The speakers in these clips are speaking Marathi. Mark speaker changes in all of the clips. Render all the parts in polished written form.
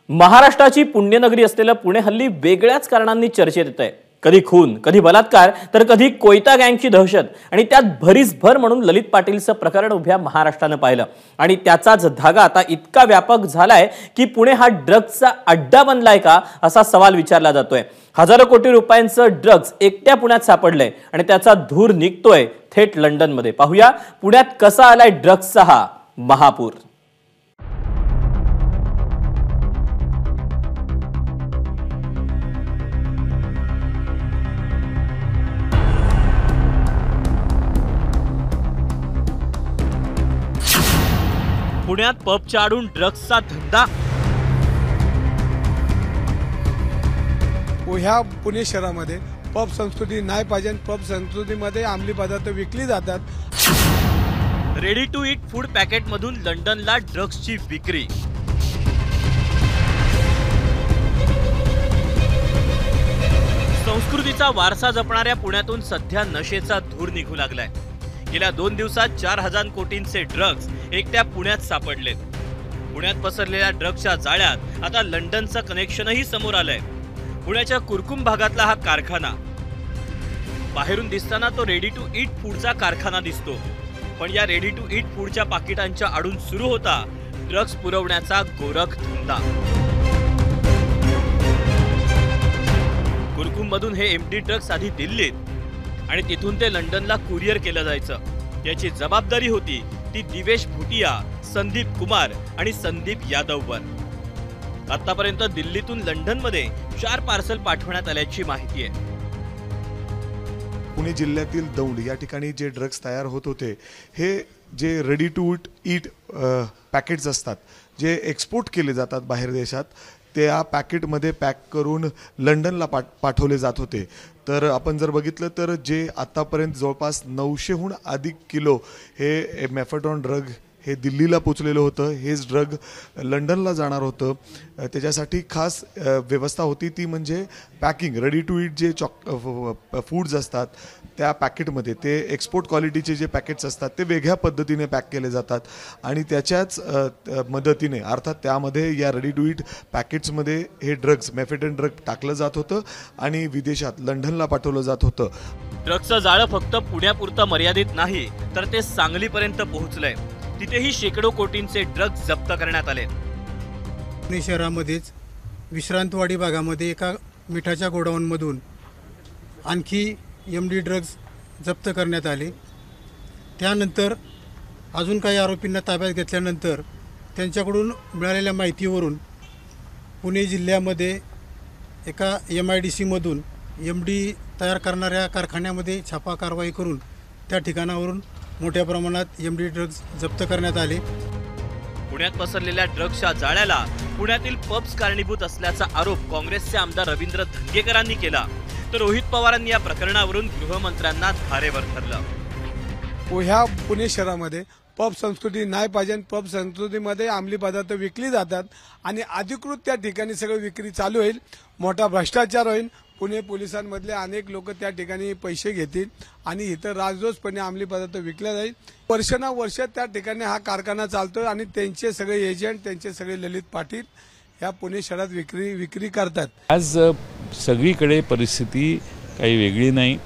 Speaker 1: महाराष्ट्राची पुण्यनगरी असलेलं पुणे हल्ली वेगळ्याच कारणांनी चर्चेत येतंय। कधी खून, कधी बलात्कार, तर कधी कोयता गँगची दहशत आणि त्यात भरीसभर म्हणून ललित पाटीलचं प्रकरण उभ्या महाराष्ट्रानं पाहिलं। आणि त्याचाच धागा आता इतका व्यापक झालाय की पुणे हा ड्रग्सचा अड्डा बनलाय का असा सवाल विचारला जातोय। हजारो कोटी रुपयांचं ड्रग्स एकट्या पुण्यात सापडलंय आणि त्याचा धूर निघतोय थेट लंडनमध्ये। पाहूया पुण्यात कसा आलाय ड्रग्सचा हा महापूर। पुण्यात पबच्या आडून ड्रग्सचा धंदा।
Speaker 2: ह्या पुणे शहरामध्ये पब संस्कृती नाही पाहिजे। पब संस्कृतीमध्ये अंमली पदार्थ विकली जातात।
Speaker 1: Ready to eat food packet मधून लंडनला ड्रग्सची विक्री। संस्कृतीचा वारसा जपणाऱ्या पुण्यातून सध्या नशेचा धूर निघू लागलाय। गेल्या 2 दिवसात 4000 कोटींचे ड्रग्स एकट्या पुण्यात सापडलेत। पुण्यात पसरलेल्या ड्रग्सच्या जाळ्यात आता लंडनचं कनेक्शनही समोर आलंय। पुण्याच्या कुरकुम भागातला हा कारखाना बाहेरून दिसताना तो रेडी टू ईट फूडचा कारखाना दिसतो, पण या रेडी टू ईट फूडच्या पाकिटांच्या आडून सुरू होता ड्रग्स पुरवण्याचा गोरख धंदा। कुरकुम मधून हे एमडी ड्रग्स आधी दिल्लीत आणि तिथून ते लंडनला कुरिअर केलं जायचं। याची जबाबदारी होती ती दिवेश भुटिया, संदीप कुमार आणि संदीप यादववर। आतापर्यंत दिल्लीतून लंडनमध्ये 4 पार्सल पाठवण्यात आल्याची माहिती आहे।
Speaker 3: पुणे जिल्ह्यातील दौंड या ठिकाणी जे ड्रग्स तयार होत होते, हे जे रेडी टू ईट पॅकेट्स असतात, जे एक्सपोर्ट केले जातात बाहेर देशात, त्या पॅकेटमध्ये पॅक करून लंडनला पाठवले जात होते। तर आपण जर बघितलं तर जे आतापर्यंत जवळपास 900हून अधिक किलो हे मेफेड्रॉन ड्रग हे दिल्लीला पोचलेलं होतं। हेच ड्रग लंडनला जाणार होतं। त्याच्यासाठी खास व्यवस्था होती, ती म्हणजे पॅकिंग। रेडी टू ईट जे फूड्स असतात त्या पॅकेटमध्ये ते एक्सपोर्ट क्वालिटीचे जे पॅकेट्स असतात ते वेगळ्या पद्धतीने पॅक केले जातात आणि त्याच्याच मदतीने अर्थात त्यामध्ये या रेडी टू ईट पॅकेट्समध्ये हे ड्रग्स मेफेड्रॉन ड्रग टाकलं जात होतं आणि विदेशात लंडनला पाठवलं जात होतं।
Speaker 1: ड्रग्सचं जाळं फक्त पुण्यापुरतं मर्यादित नाही, तर ते सांगलीपर्यंत पोहोचलंय। तिथेही शेकडो कोटींचे ड्रग्स जप्त करण्यात आले।
Speaker 4: पुणे शहरामध्येच विश्रांतवाडी भागामध्ये एका मिठाच्या गोडाऊनमधून आणखी एमडी ड्रग्स जप्त करण्यात आले। त्यानंतर अजून काही आरोपींना ताब्यात घेतल्यानंतर त्यांच्याकडून मिळालेल्या माहितीवरून पुणे जिल्ह्यामध्ये एका MIDC मधून एमडी तयार करणाऱ्या कारखान्यामध्ये छापा कारवाई करून त्या ठिकाणावरून मोठ्या प्रमाणात एमडी ड्रग्स जप्त करण्यात आले।
Speaker 1: पुण्यात पसरलेल्या ड्रग्सच्या जाळ्याला पुण्यातील पब्स कारणीभूत असल्याचा आरोप काँग्रेसचे आमदार रवींद्र धंगेकरांनी केला, तर रोहित पवारांनी या प्रकरणावरून गृहमंत्र्यांना धारेवर धरलं।
Speaker 2: ह्या पुणे शहरामध्ये पब संस्कृती नाही पाहिजे। पब संस्कृतीमध्ये अंमली पदार्थ विकली जातात आणि अधिकृत त्या ठिकाणी सगळं विक्री चालू होईल। मोठा भ्रष्टाचार होईल। पुणे पोलिसांमधले अनेक लोक त्या ठिकाणी पैसे घेतील आणि इथं राजरोसपणे अंमली पदार्थ विकला जाईल। वर्षानुवर्ष त्या ठिकाणी हा कारखाना चालतो आणि त्यांचे सगळे एजंट, त्यांचे सगळे ललित पाटील ह्या पुणे शहरात विक्री करतात।
Speaker 5: आज सगळीकडे परिस्थिती काही वेगळी नाही।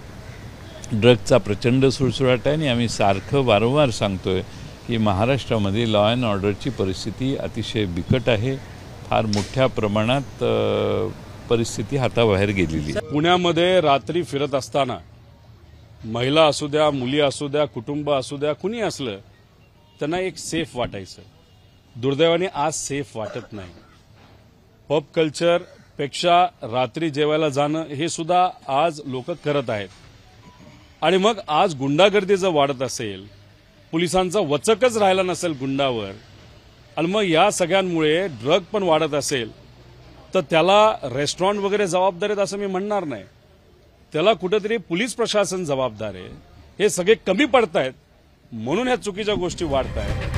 Speaker 5: ड्रग्सचा प्रचंड सुळसुळाट आहे आणि आम्ही सारखं वारंवार सांगतोय की महाराष्ट्रामध्ये लॉ अँड ऑर्डरची परिस्थिती अतिशय बिकट आहे। फार मोठ्या प्रमाणात परिस्थिती हाताबाहेर गेलेली आहे।
Speaker 6: पुण्यामध्ये रात्री फिरत असताना महिला असू द्या, मुली असू द्या, कुटुंब असू द्या, कुणी असलं त्यांना एक सेफ वाटायचं। दुर्दैवाने आज सेफ वाटत नाही। पब कल्चर पेक्षा रात्री जेवायला जाणं हे सुद्धा आज लोक करत आहेत आणि मग आज गुंडागर्दी जर वाढत असेल, पोलिसांचा वचकच राहिला नसेल गुंडावर आणि मग या सगळ्यांमुळे ड्रग पण वाढत असेल, तर त्याला रेस्टॉरंट वगैरे जबाबदार आहेत असं मी म्हणणार नाही। त्याला कुठेतरी पोलीस प्रशासन जबाबदार आहे। हे सगळे कमी पडतायत म्हणून ह्या चुकीच्या गोष्टी वाढत आहेत।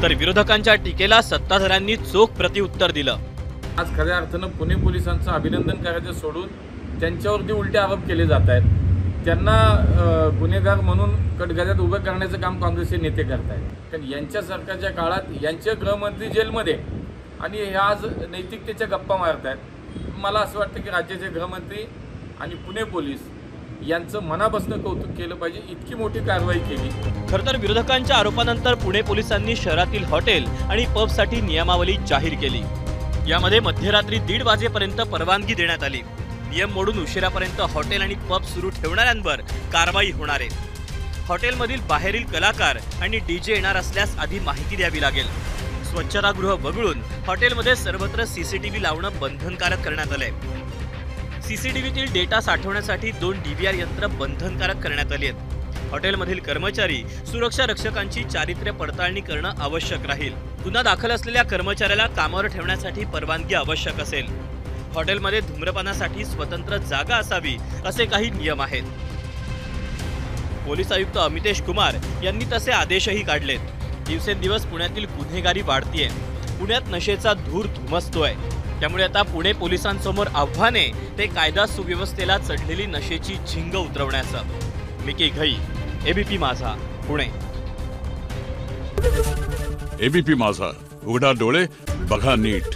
Speaker 1: तर विरोधकांच्या टीकेला सत्ताधाऱ्यांनी चोख प्रत्युत्तर दिलं।
Speaker 7: आज खऱ्या अर्थानं पुणे पोलिसांचं अभिनंदन करायचं सोडून त्यांच्यावरती उलटे आरोप केले जात आहेत। त्यांना गुन्हेगार म्हणून कटघऱ्यात उभं करण्याचं काम काँग्रेसचे नेते करत आहेत. कारण यांच्या सरकारच्या काळात यांचे गृहमंत्री जेलमध्ये आणि हे आज नैतिकतेच्या गप्पा मारत आहेत. मला असं वाटतं की राज्याचे गृहमंत्री आणि पुणे पोलीस यांचं मनापासून कौतुक केलं पाहिजे, इतकी मोठी कारवाई केली.
Speaker 1: खरं तर विरोधकांच्या आरोपानंतर पुणे पोलिसांनी शहरातील हॉटेल आणि पबसाठी नियमावली जाहीर केली. यामध्ये मध्यरात्री 1:30 वाजेपर्यंत परवानगी देण्यात आली. नियम मोडून उशिरापर्यंत हॉटेल आणि पब सुरू ठेवणाऱ्यांवर कारवाई होणार आहे. हॉटेलमधील बाहेरील कलाकार आणि डीजे येणार असल्यास आधी माहिती द्यावी लागेल. स्वच्छतागृह वगळून हॉटेलमध्ये सर्वत्र सीसीटीव्ही लावणं बंधनकारक करण्यात आलंय. सीसीटीव्हीतील डेटा साठवण्यासाठी 2 DVR यंत्र बंधनकारक करण्यात आली आहेत. हॉटेलमधील कर्मचारी सुरक्षा रक्षकांची चारित्र्य पडताळणी करणं आवश्यक राहील. गुन्हा दाखल असलेल्या कर्मचाऱ्याला कामावर ठेवण्यासाठी परवानगी आवश्यक असेल. हॉटेलमध्ये धूम्रपानासाठी स्वतंत्र जागा असावी असे काही नियम आहेत. पोलीस आयुक्त अमितेश कुमार यांनी तसे आदेशही काढलेत. दिवसेंदिवस पुण्यातील गुन्हेगारी वाढतीये. पुण्यात नशेचा धूर धुमसतोय. त्यामुळे आता पुणे पोलिसांसमोर आव्हाने ते कायदा सुव्यवस्थेला चढलेली नशेची झिंग उतरवण्याचं. मिकी घई, एबीपी माझा, पुणे.
Speaker 8: एबीपी माझा, उघडा डोळे बघा नीट.